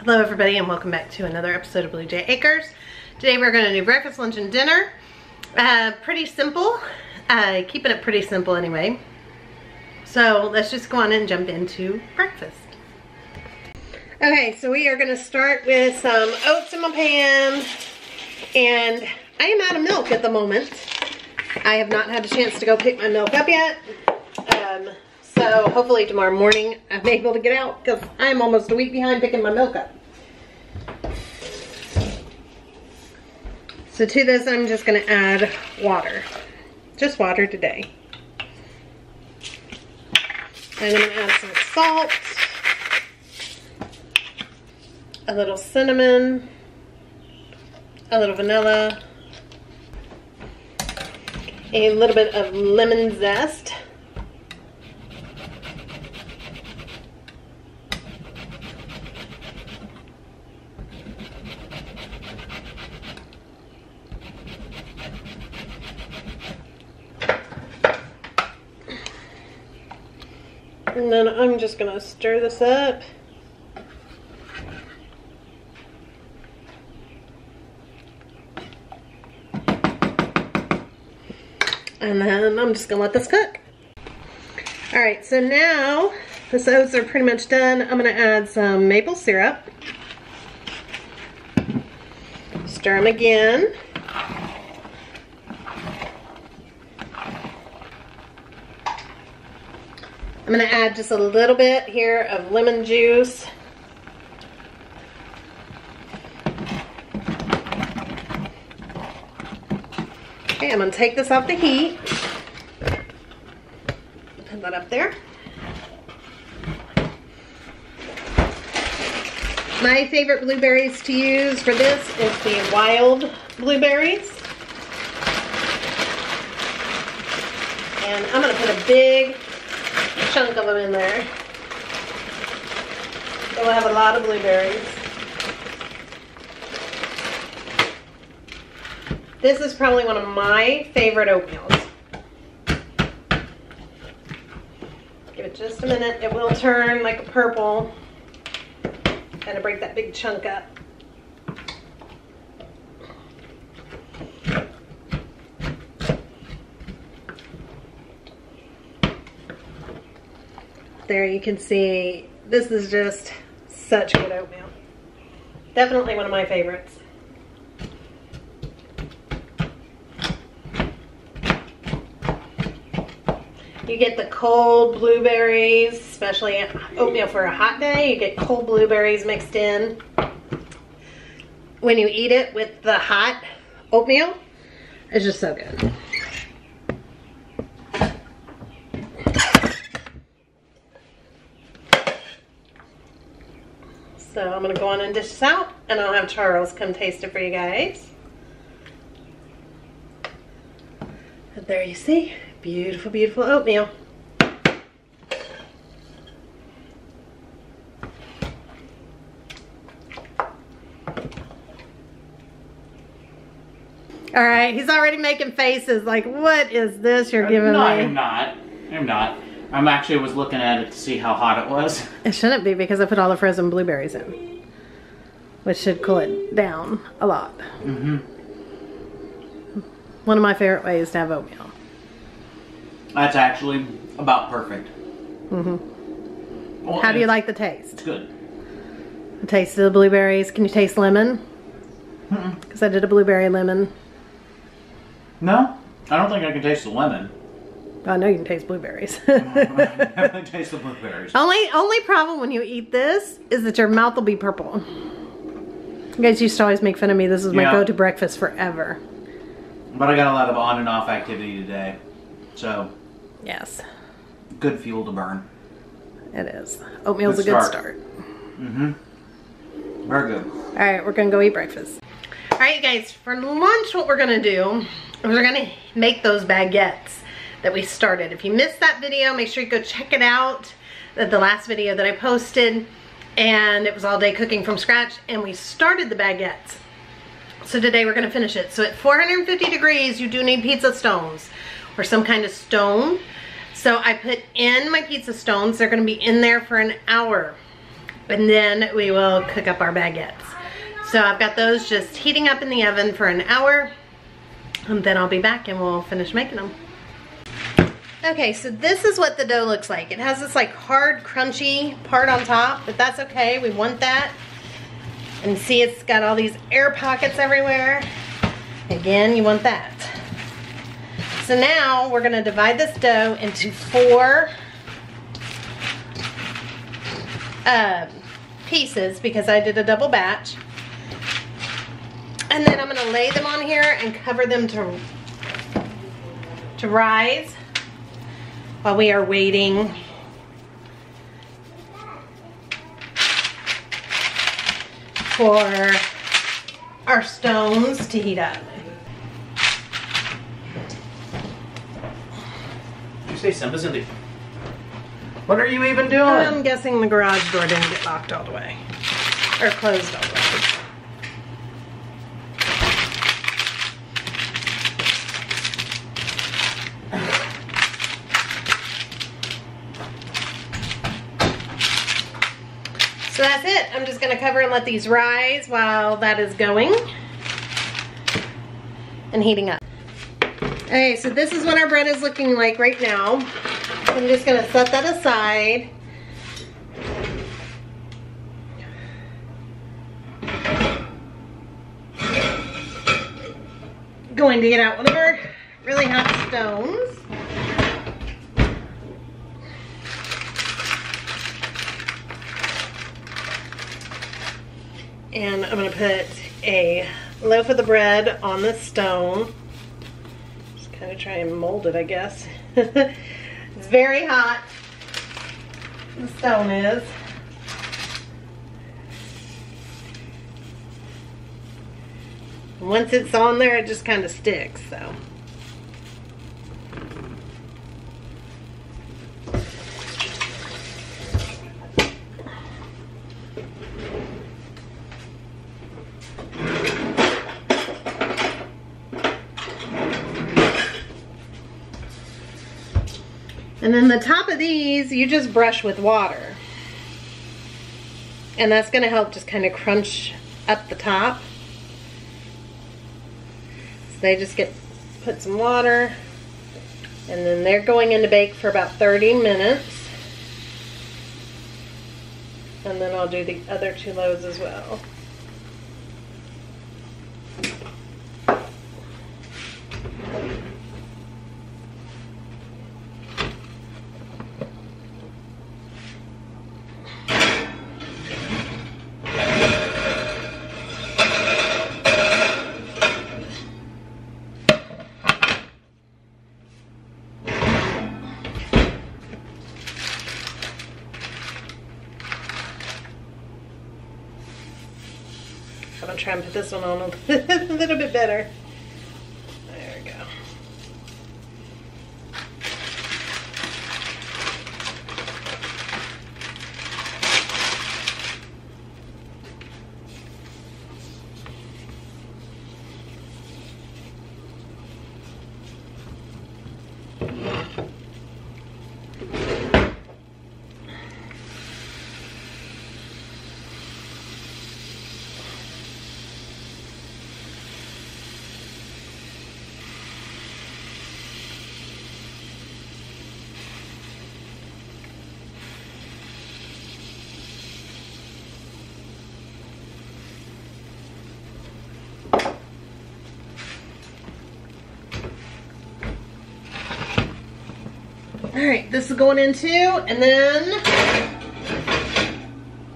Hello everybody and welcome back to another episode of Blue Jay Acres. Today we're going to do breakfast, lunch, and dinner. Pretty simple. Keeping it pretty simple anyway. So let's just go on and jump into breakfast. Okay, so we are going to start with some oats in my pan. And I am out of milk at the moment. I have not had a chance to go pick my milk up yet. So hopefully tomorrow morning I'm able to get out because I'm almost a week behind picking my milk up. So to this I'm just going to add water. Just water today. I'm going to add some salt. A little cinnamon. A little vanilla. A little bit of lemon zest. And then I'm just going to stir this up. And then I'm just going to let this cook. Alright, so now the oats are pretty much done. I'm going to add some maple syrup. Stir them again. I'm going to add just a little bit here of lemon juice. Okay, I'm going to take this off the heat. Put that up there. My favorite blueberries to use for this is the wild blueberries. And I'm going to put a big chunk of them in there. So we'll have a lot of blueberries. This is probably one of my favorite oatmeals. Give it just a minute. It will turn like a purple. Gotta break that big chunk up. There you can see, this is just such good oatmeal. Definitely one of my favorites. You get the cold blueberries, especially oatmeal for a hot day. You get cold blueberries mixed in. When you eat it with the hot oatmeal, it's just so good. So I'm going to go on and dish this out, and I'll have Charles come taste it for you guys. And there you see, beautiful, beautiful oatmeal. All right, he's already making faces like, what is this you're giving me? No, I'm not. I'm actually was looking at it to see how hot it was. It shouldn't be because I put all the frozen blueberries in, which should cool it down a lot. Mm-hmm. One of my favorite ways to have oatmeal. That's actually about perfect. Mm-hmm. Well, How do you like the taste? It's good. The taste of the blueberries. Can you taste lemon? Because I did a blueberry lemon. No, I don't think I can taste the lemon. I know you can taste blueberries. I definitely taste the blueberries. Only problem when you eat this is that your mouth will be purple. You guys used to always make fun of me. This is my go-to breakfast forever. But I got a lot of on and off activity today. So, yes. Good fuel to burn. It is. Oatmeal's a good start. Mm-hmm. Very good. All right, we're going to go eat breakfast. All right, you guys, for lunch what we're going to do is we're going to make those baguettes that we started. If you missed that video, make sure you go check it out. The last video that I posted, and it was all day cooking from scratch, and we started the baguettes. So today we're going to finish it. So at 450 degrees, you do need pizza stones or some kind of stone. So I put in my pizza stones. They're going to be in there for an hour. And then we will cook up our baguettes. So I've got those just heating up in the oven for an hour, and then I'll be back and we'll finish making them. Okay, so this is what the dough looks like. It has this like hard, crunchy part on top, but that's okay, we want that. And see, it's got all these air pockets everywhere. Again, you want that. So now we're gonna divide this dough into 4 pieces because I did a double batch. And then I'm gonna lay them on here and cover them to rise while we are waiting for our stones to heat up. You say Simba's in the... What are you even doing? I'm guessing the garage door didn't get locked all the way. Or closed all the way. So that's it. I'm just going to cover and let these rise while that is going and heating up. Okay, so this is what our bread is looking like right now. I'm just going to set that aside. Going to get out one of our really hot stones. And I'm going to put a loaf of the bread on the stone. Just kind of try and mold it, I guess. It's very hot. The stone is. And once it's on there, it just kind of sticks, so. And then the top of these, you just brush with water. And that's gonna help just kind of crunch up the top. So they just put some water, and then they're going in to bake for about 30 minutes. And then I'll do the other 2 loaves as well. I'm gonna try and put this one on a little bit better. There we go. Alright, this is going in too, and then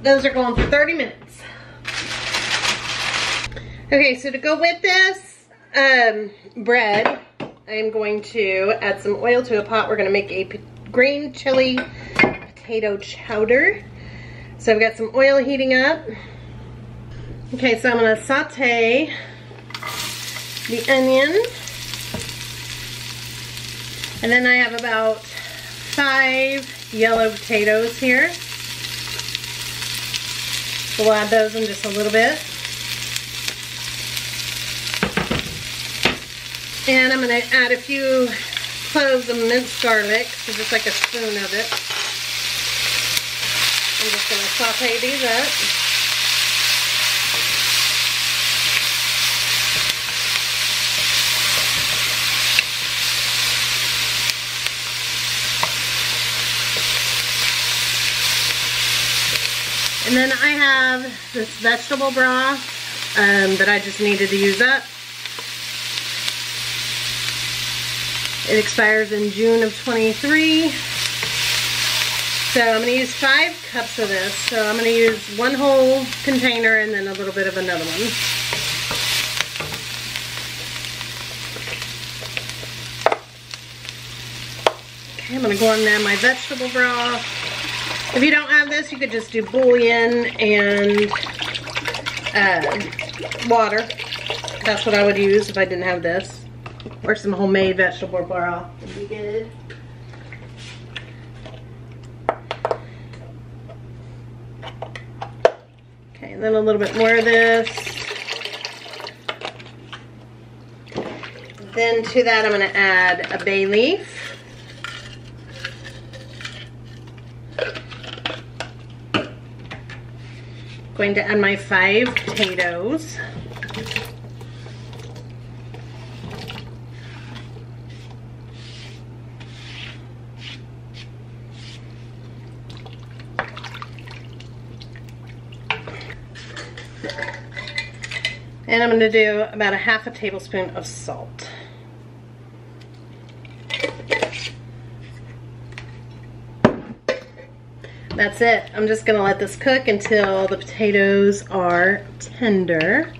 those are going for 30 minutes. Okay, so to go with this bread, I'm going to add some oil to a pot. We're going to make a green chili potato chowder. So I've got some oil heating up. Okay, so I'm going to saute the onion. And then I have about 5 yellow potatoes here. We'll add those in just a little bit. And I'm going to add a few cloves of minced garlic, so just like a spoon of it. just going to saute these up. And then I have this vegetable broth that I just needed to use up. It expires in June of 23. So I'm going to use 5 cups of this. So I'm going to use 1 whole container and then a little bit of another one. Okay, I'm going to go on there my vegetable broth. If you don't have this, you could just do bouillon and water. That's what I would use if I didn't have this. Or some homemade vegetable broth would be good. Okay, and then a little bit more of this. Then to that I'm going to add a bay leaf. Going to add my 5 potatoes. And I'm going to do about a half a tablespoon of salt. That's it. I'm just going to let this cook until the potatoes are tender.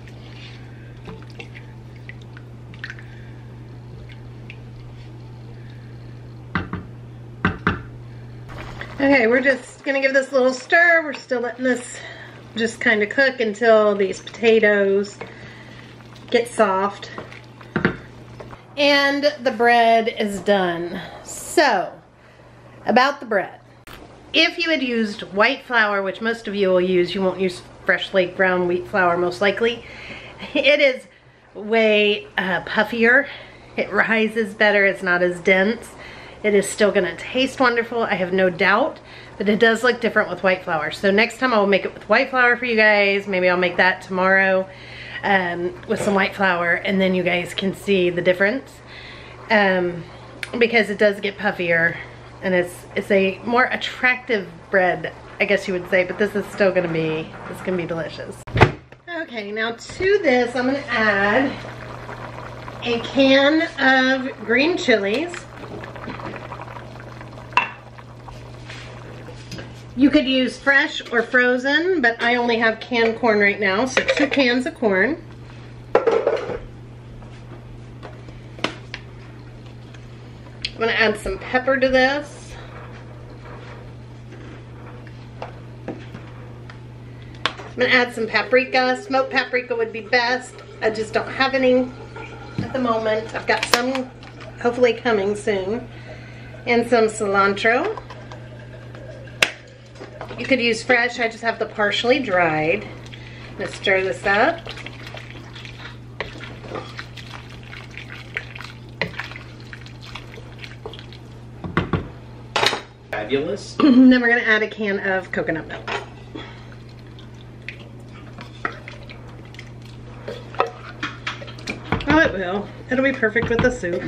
Okay, we're just going to give this a little stir. We're still letting this just kind of cook until these potatoes get soft. And the bread is done. So, about the bread. If you had used white flour, which most of you will use, you won't use freshly ground wheat flour most likely. It is way puffier. It rises better. It's not as dense. It is still going to taste wonderful, I have no doubt, but it does look different with white flour. So next time I will make it with white flour for you guys. Maybe I'll make that tomorrow with some white flour, and then you guys can see the difference because it does get puffier. And it's a more attractive bread, I guess you would say, but this is still gonna be, it's gonna be delicious. Okay, now to this, I'm gonna add a can of green chilies. You could use fresh or frozen, but I only have canned corn right now, so 2 cans of corn. I'm going to add some pepper to this. I'm going to add some paprika. Smoked paprika would be best. I just don't have any at the moment. I've got some hopefully coming soon. And some cilantro. You could use fresh. I just have the partially dried. Let's stir this up. Fabulous. Then we're going to add a can of coconut milk. Oh, it will. It'll be perfect with the soup.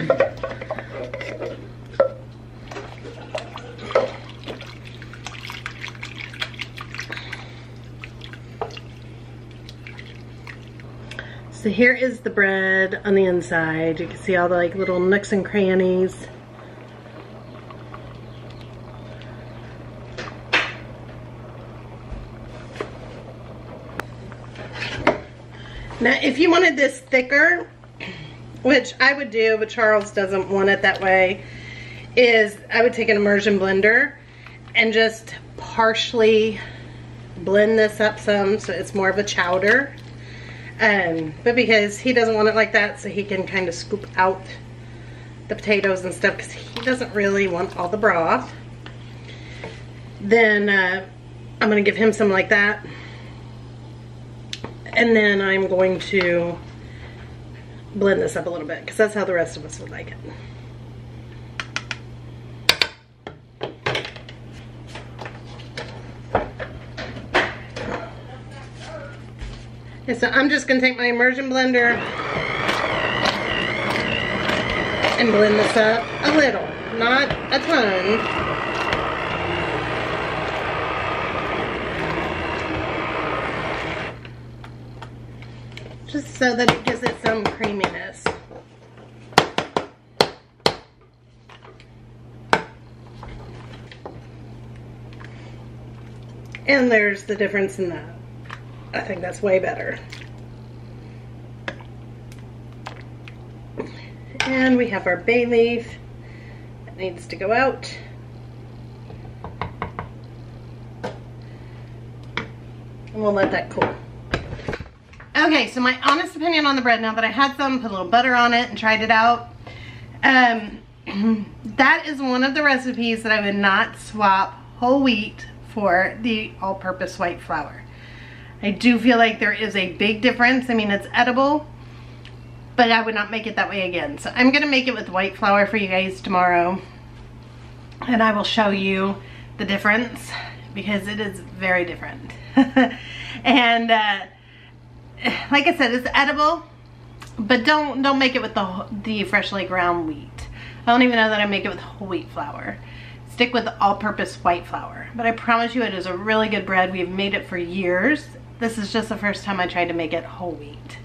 So here is the bread on the inside. You can see all the like little nooks and crannies. Now, if you wanted this thicker, which I would do, but Charles doesn't want it that way, is I would take an immersion blender and just partially blend this up some so it's more of a chowder. But because he doesn't want it like that, so he can kind of scoop out the potatoes and stuff because he doesn't really want all the broth, then I'm going to give him some like that. And then I'm going to blend this up a little bit because that's how the rest of us would like it. Okay, so I'm just gonna take my immersion blender and blend this up a little, not a ton. Just so that it gives it some creaminess. And there's the difference in that. I think that's way better. And we have our bay leaf that needs to go out. And we'll let that cool. Okay, so my honest opinion on the bread, now that I had some, put a little butter on it and tried it out. That is one of the recipes that I would not swap whole wheat for the all-purpose white flour. I do feel like there is a big difference. I mean, it's edible, but I would not make it that way again. So I'm gonna make it with white flour for you guys tomorrow, and I will show you the difference because it is very different. And like I said, it's edible, but don't make it with the freshly ground wheat. I don't even know that I make it with whole wheat flour. Stick with the all-purpose white flour. But I promise you, it is a really good bread. We've made it for years. This is just the first time I tried to make it whole wheat.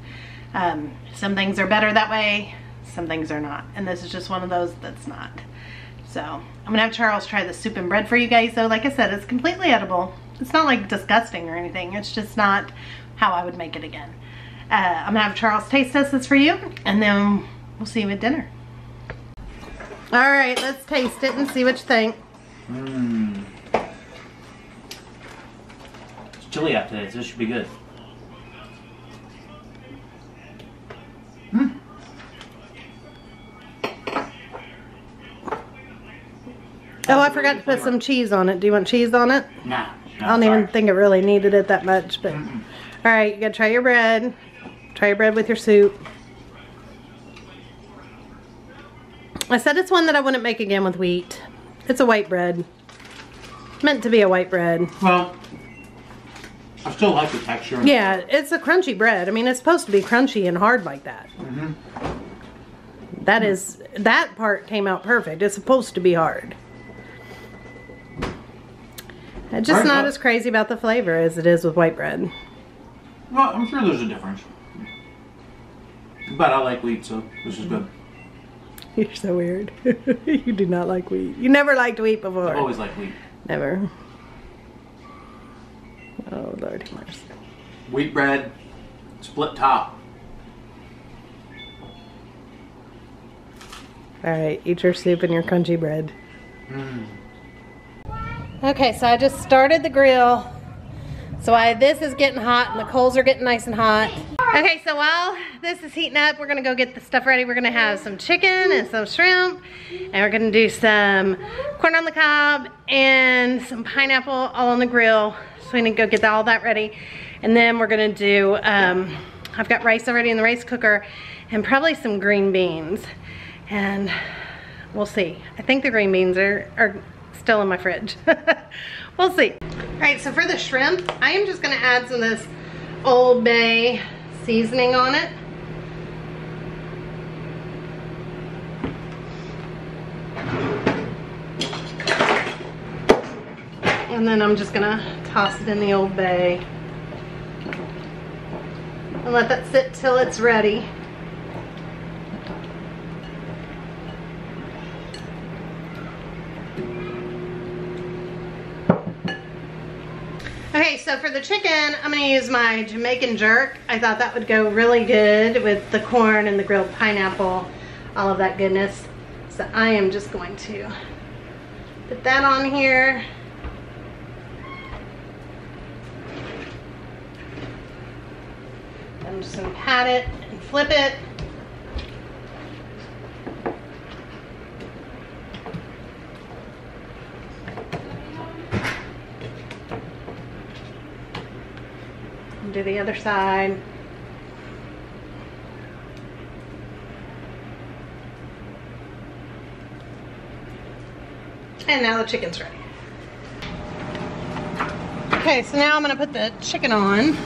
Some things are better that way, some things are not. And this is just one of those that's not. So I'm gonna have Charles try the soup and bread for you guys, though. Like I said, it's completely edible. It's not like disgusting or anything. It's just not how I would make it again. I'm gonna have Charles taste test this for you, and then we'll see you at dinner. All right, let's taste it and see what you think. It's chilly out today, so this should be good. Oh, I forgot to put some cheese on it. Do you want cheese on it? Nah. I don't even think it really needed it that much, but. All right, you gotta try your bread. Try your bread with your soup. I said it's one that I wouldn't make again with wheat. It's a white bread. Meant to be a white bread. Well, I still like the texture. Yeah, it's a crunchy bread. I mean, it's supposed to be crunchy and hard like that. That part came out perfect. It's supposed to be hard. It's just not as crazy about the flavor as it is with white bread. Well, I'm sure there's a difference. But I like wheat, so this is good. You're so weird. You do not like wheat. You never liked wheat before. I've always liked wheat. Never. Oh, Lord have mercy. Wheat bread, split top. Alright, eat your soup and your crunchy bread. Okay, so I just started the grill. So while this is getting hot and the coals are getting nice and hot. Okay, so while this is heating up, we're gonna go get the stuff ready. We're gonna have some chicken and some shrimp, and we're gonna do some corn on the cob and some pineapple all on the grill. So we need to go get all that ready. And then we're gonna do, I've got rice already in the rice cooker and probably some green beans. And we'll see. I think the green beans are still in my fridge. We'll see. All right, so for the shrimp, I am just gonna add some of this Old Bay seasoning on it. And then I'm just gonna toss it in the Old Bay and let that sit till it's ready. Okay, so for the chicken, I'm gonna use my Jamaican jerk. I thought that would go really good with the corn and the grilled pineapple, all of that goodness. So I am just going to put that on here. I'm just gonna pat it and flip it. Do the other side. And now the chicken's ready. Okay, so now I'm gonna put the chicken on.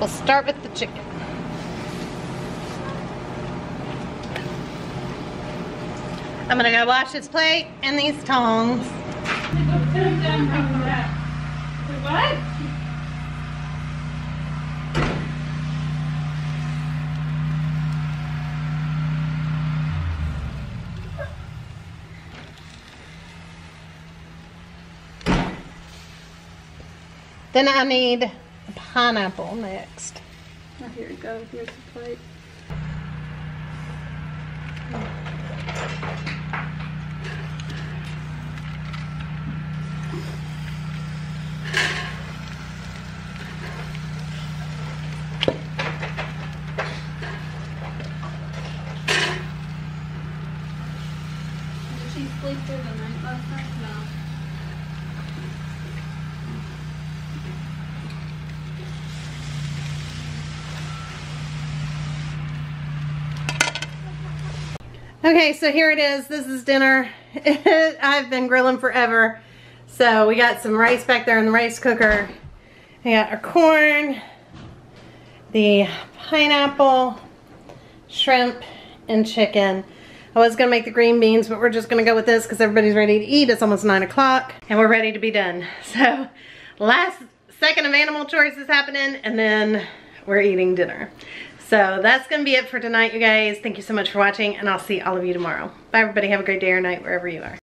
We'll start with the chicken. I'm gonna go wash this plate and these tongs. What? Then I need a pineapple next. Oh, here you go. Here's the plate. Did she sleep through the night last night? No. Okay, so here it is. This is dinner. I've been grilling forever. So we got some rice back there in the rice cooker. We got our corn, the pineapple, shrimp, and chicken. I was gonna make the green beans, but we're just gonna go with this because everybody's ready to eat. It's almost 9 o'clock and we're ready to be done. So last second of animal chores is happening and then we're eating dinner. So that's gonna be it for tonight, you guys. Thank you so much for watching and I'll see all of you tomorrow. Bye everybody, have a great day or night wherever you are.